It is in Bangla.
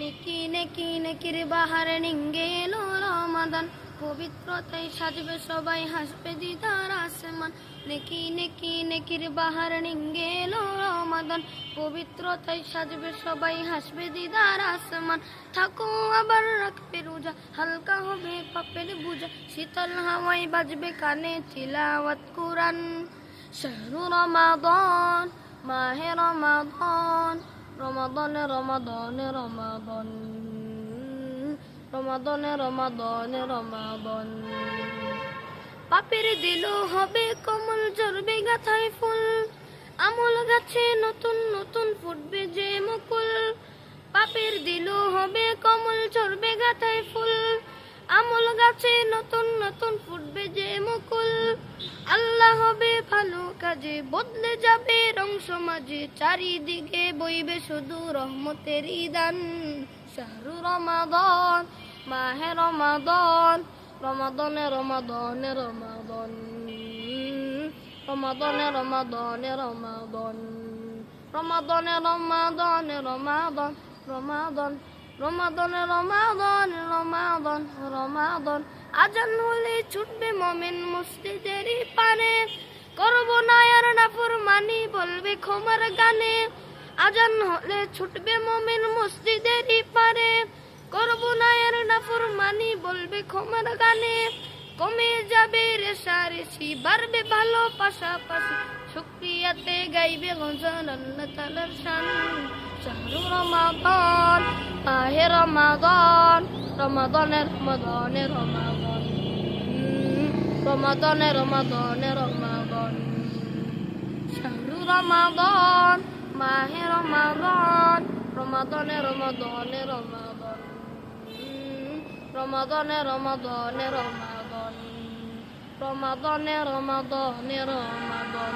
নেকি নেকি নেকির বাহারে নিঙ্গে এলো রমাদান, পবিত্রতায় সাজবে সবাই, হাসবে দিদার আসমান। নেকি নেকি নেকির বাহার নিঙ্গে এলো রমাদান, পবিত্রতায় সাজবে সবাই, হাসবে দিদার আসমান। থাকো আবার রাখবে রোজা, হালকা হবে পাপের বোঝা, শীতল হাওয়ায় বাজবে কানে তিলাওয়াত কুরআন। শাহরু রমাদান, মাহে রমাদান, রমাদান রমাদান রমাদান, রমাদান রমাদান রমাদান। পাপের দিল হবে কমল, ঝরবে গাথায় ফুল, আমল গাছে নতুন নতুন ফুটবে যে মুকুল। পাপের দিল হবে কমল, ঝরবে গাথায় ফুল, আমল গাছে নতুন নতুন ফুটবে যে মুকুল। আল্লাহ হবে ভালো কাজে, বদলে যাবে রং সমাজে, চারিদিকে বইবে শুধু রহমতেরই দান। শাহরু রমাদান, মাহে রমাদান, রমাদান রমাদান রমাদান, রমাদান রমাদান রমাদান, রমাদান রমাদান রমাদান, রমাদান রমাদান রমাদান রমাদান রমাদান। আজান হলে ছুটবে মোমেন মসজিদেরই পানে, করব না আর নাফরমানি, বলবে ক্ষমার গানে। আজান হলে ছুটবে মোমেন মসজিদেরই পানে, করব না আর নাফরমানি, বলবে ক্ষমার গানে। কমে যাবে রেশারেশি, বাড়বে ভালো পাশাপাশি, শুকরিয়াতে গাইবে গজল আল্লাহ তাআলার শান। শাহরু রমাদান, মাহে রমাদান, রমাদান রমাদান রমাদান, রমাদান রমাদান রমাদান। শাহরু রমাদান, মাহে রমাদান, রমাদান রমাদান রমাদান, রমাদান রমাদান রমাদান, রমাদান রমাদান রমাদান।